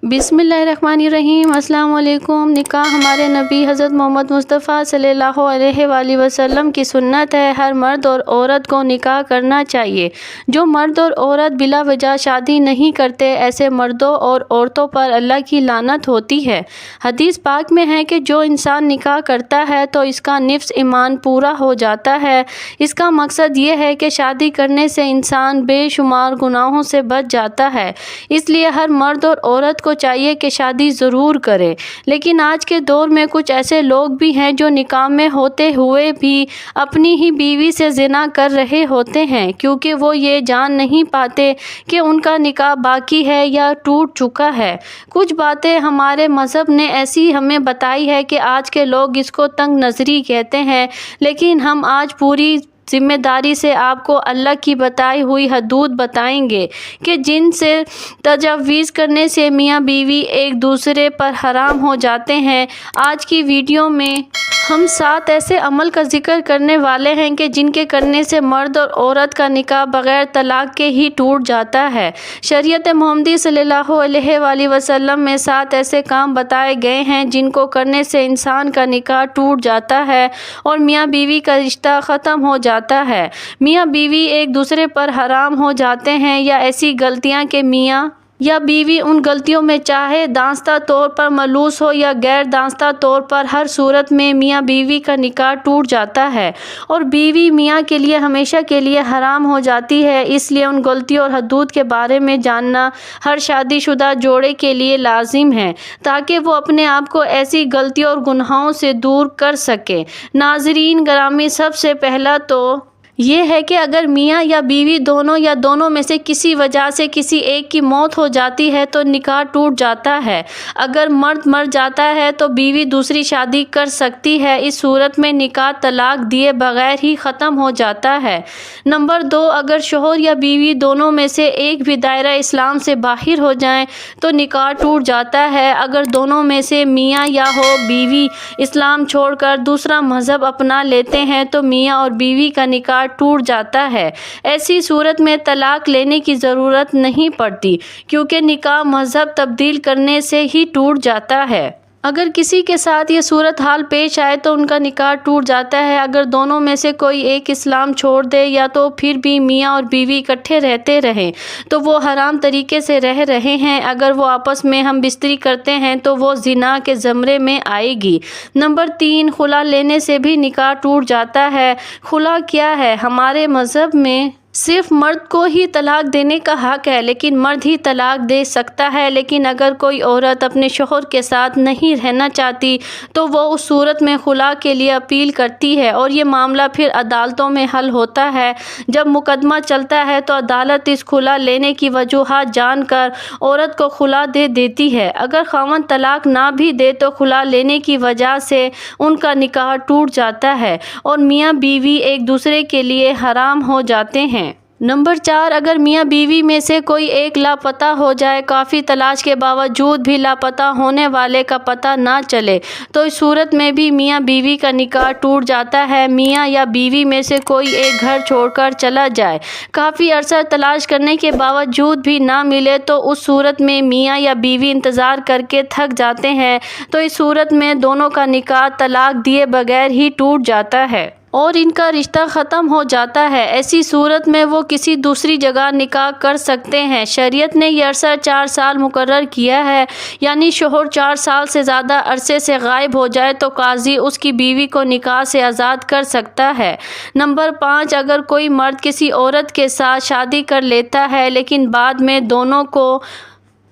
बिस्मिल्लाहिर्रहमानिर्रहीम। अस्सलाम वालेकुम। निकाह हमारे नबी हज़रत मोहम्मद मुस्तफ़ा सल्लल्लाहु अलैहि वसल्लम की सुन्नत है। हर मर्द और औरत को निकाह करना चाहिए। जो मर्द और औरत बिला वजह शादी नहीं करते, ऐसे मर्दों और औरतों पर अल्लाह की लानत होती है। हदीस पाक में है कि जो इंसान निकाह करता है तो इसका निफ्स ईमान पूरा हो जाता है। इसका मकसद ये है कि शादी करने से इंसान बेशुमार गुनाहों से बच जाता है। इसलिए हर मर्द और औरत को चाहिए कि शादी ज़रूर करें। लेकिन आज के दौर में कुछ ऐसे लोग भी हैं जो निकाह में होते हुए भी अपनी ही बीवी से ज़िना कर रहे होते हैं, क्योंकि वो ये जान नहीं पाते कि उनका निकाह बाकी है या टूट चुका है। कुछ बातें हमारे मज़हब ने ऐसी हमें बताई है कि आज के लोग इसको तंग नज़री कहते हैं, लेकिन हम आज पूरी ज़िम्मेदारी से आपको अल्लाह की बताई हुई हदूद बताएंगे कि जिनसे तजावीज़ करने से मियाँ बीवी एक दूसरे पर हराम हो जाते हैं। आज की वीडियो में हम 7 ऐसे अमल का जिक्र करने वाले हैं कि जिनके करने से मर्द और औरत का निकाह बग़ैर तलाक के ही टूट जाता है। शरीयत मोहम्मदी सल्लल्लाहु अलैहि वसल्लम में 7 ऐसे काम बताए गए हैं जिनको करने से इंसान का निकाह टूट जाता है और मियाँ बीवी का रिश्ता ख़त्म हो जाता है। मियाँ बीवी एक दूसरे पर हराम हो जाते हैं या ऐसी गलतियाँ कि मियाँ या बीवी उन गलतियों में चाहे दांस्ता तौर पर मलूस हो या गैर दांस्ता तौर पर, हर सूरत में मियाँ बीवी का निकाह टूट जाता है और बीवी मियाँ के लिए हमेशा के लिए हराम हो जाती है। इसलिए उन गलतियों और हदूद के बारे में जानना हर शादीशुदा जोड़े के लिए लाजिम है, ताकि वो अपने आप को ऐसी गलतियों और गुनाहों से दूर कर सके। नाज़रीन ग्रामी, सबसे पहला तो ये है कि अगर मियाँ या बीवी दोनों या दोनों में से किसी वजह से किसी एक की मौत हो जाती है तो निकाह टूट जाता है। अगर मर्द मर जाता है तो बीवी दूसरी शादी कर सकती है। इस सूरत में निकाह तलाक दिए बगैर ही ख़त्म हो जाता है। नंबर 2, अगर शोहर या बीवी दोनों में से एक भी दायरा इस्लाम से बाहर हो जाएं तो निकाह टूट जाता है। अगर दोनों में से मियाँ या हो बीवी इस्लाम छोड़कर दूसरा मज़हब अपना लेते हैं तो मियाँ और बीवी का निकाह टूट जाता है। ऐसी सूरत में तलाक लेने की ज़रूरत नहीं पड़ती, क्योंकि निकाह मज़हब तब्दील करने से ही टूट जाता है। अगर किसी के साथ ये सूरत हाल पेश आए तो उनका निकाह टूट जाता है। अगर दोनों में से कोई एक इस्लाम छोड़ दे या तो फिर भी मियाँ और बीवी इकट्ठे रहते रहें तो वो हराम तरीके से रह रहे हैं। अगर वो आपस में हम बिस्तरी करते हैं तो वो ज़िना के ज़मरे में आएगी। नंबर 3, खुला लेने से भी निकाह टूट जाता है। खुला क्या है? हमारे मज़हब में सिर्फ मर्द को ही तलाक देने का हक है, लेकिन मर्द ही तलाक दे सकता है। लेकिन अगर कोई औरत अपने शोहर के साथ नहीं रहना चाहती तो वो उस सूरत में खुला के लिए अपील करती है और ये मामला फिर अदालतों में हल होता है। जब मुकदमा चलता है तो अदालत इस खुला लेने की वजूहात जानकर औरत को खुला दे देती है। अगर ख़ावंद तलाक ना भी दे तो खुला लेने की वजह से उनका निकाह टूट जाता है और मियाँ बीवी एक दूसरे के लिए हराम हो जाते हैं। नंबर 4, अगर मियाँ बीवी में से कोई एक लापता हो जाए, काफ़ी तलाश के बावजूद भी लापता होने वाले का पता ना चले, तो इस सूरत में भी मियाँ बीवी का निकाह टूट जाता है। मियाँ या बीवी में से कोई एक घर छोड़कर चला जाए, काफ़ी अरसा तलाश करने के बावजूद भी ना मिले, तो उस सूरत में मियाँ या बीवी इंतज़ार करके थक जाते हैं, तो इस सूरत में दोनों का निकाह तलाक दिए बगैर ही टूट जाता है और इनका रिश्ता ख़त्म हो जाता है। ऐसी सूरत में वो किसी दूसरी जगह निकाह कर सकते हैं। शरीयत ने यह अरसा 4 साल मुकर्रर किया है, यानी शोहर 4 साल से ज़्यादा अरसे से गायब हो जाए तो काजी उसकी बीवी को निकाह से आज़ाद कर सकता है। नंबर 5, अगर कोई मर्द किसी औरत के साथ शादी कर लेता है लेकिन बाद में दोनों को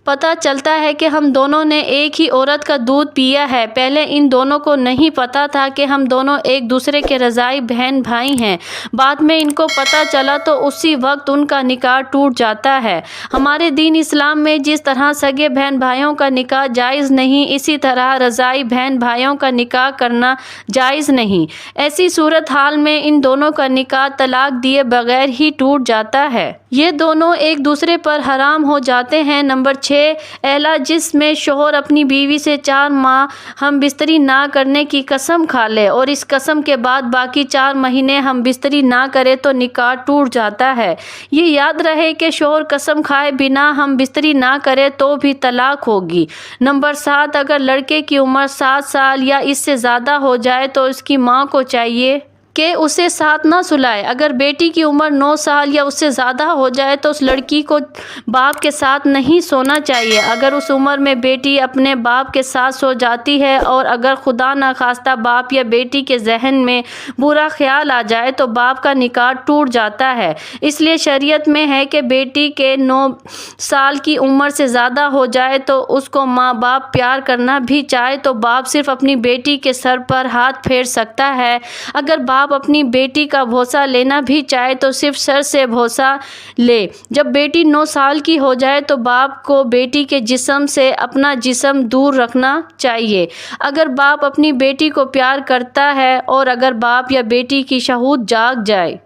पता चलता है कि हम दोनों ने एक ही औरत का दूध पिया है, पहले इन दोनों को नहीं पता था कि हम दोनों एक दूसरे के रज़ाई बहन भाई हैं, बाद में इनको पता चला तो उसी वक्त उनका निकाह टूट जाता है। हमारे दीन इस्लाम में जिस तरह सगे बहन भाइयों का निकाह जायज़ नहीं, इसी तरह रज़ाई बहन भाइयों का निकाह करना जायज़ नहीं। ऐसी सूरत हाल में इन दोनों का निकाह तलाक दिए बगैर ही टूट जाता है। یہ دونوں ایک دوسرے پر حرام ہو جاتے ہیں۔ نمبر 6، اعلیٰ جس میں شوہر اپنی بیوی سے 4 ماہ ہم بستری نہ کرنے کی قسم کھا لے اور اس قسم کے بعد باقی 4 مہینے ہم بستری نہ کرے تو نکاح ٹوٹ جاتا ہے۔ یہ یاد رہے کہ شوہر قسم کھائے بنا ہم بستری نہ کرے تو بھی طلاق ہوگی۔ نمبر 7، اگر لڑکے کی عمر 7 سال یا اس سے زیادہ ہو جائے تو اس کی ماں کو چاہیے کہ اسے ساتھ نہ سلائے۔ اگر بیٹی کی عمر 9 سال یا اس سے زیادہ ہو جائے تو اس لڑکی کو باپ کے ساتھ نہیں سونا چاہیے۔ اگر اس عمر میں بیٹی اپنے باپ کے ساتھ سو جاتی ہے اور اگر خدا نخواستہ باپ یا بیٹی کے ذہن میں برا خیال آ جائے تو باپ کا نکاح ٹوٹ جاتا ہے۔ اس لیے شریعت میں ہے کہ بیٹی کے 9 سال کی عمر سے زیادہ ہو جائے تو اس کو ماں باپ پیار کرنا بھی چاہے تو باپ صرف اپنی بیٹی کے سر پر ہاتھ پھیر سکتا ہے۔ اگر باپ اپنی بیٹی کا بوسہ لینا بھی چاہے تو صرف سر سے بوسہ لے۔ جب بیٹی 9 سال کی ہو جائے تو باپ کو بیٹی کے جسم سے اپنا جسم دور رکھنا چاہیے۔ اگر باپ اپنی بیٹی کو پیار کرتا ہے اور اگر باپ یا بیٹی کی شہوت جاگ جائے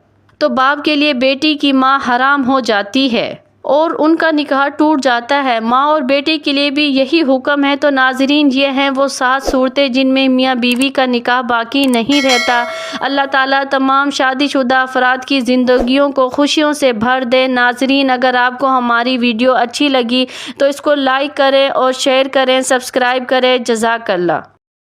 تو باپ کے لیے بیٹی کی ماں حرام ہو جاتی ہے اور ان کا نکاح ٹوٹ جاتا ہے۔ ماں اور بیٹے کے لیے بھی یہی حکم ہے۔ تو ناظرین، یہ ہیں وہ 7 صورتیں جن میں میاں بیوی کا نکاح باقی نہیں رہتا۔ اللہ تعالیٰ تمام شادی شدہ افراد کی زندگیوں کو خوشیوں سے بھر دے۔ ناظرین، اگر آپ کو ہماری ویڈیو اچھی لگی تو اس کو لائک کریں اور شیئر کریں، سبسکرائب کریں۔ جزاک اللہ۔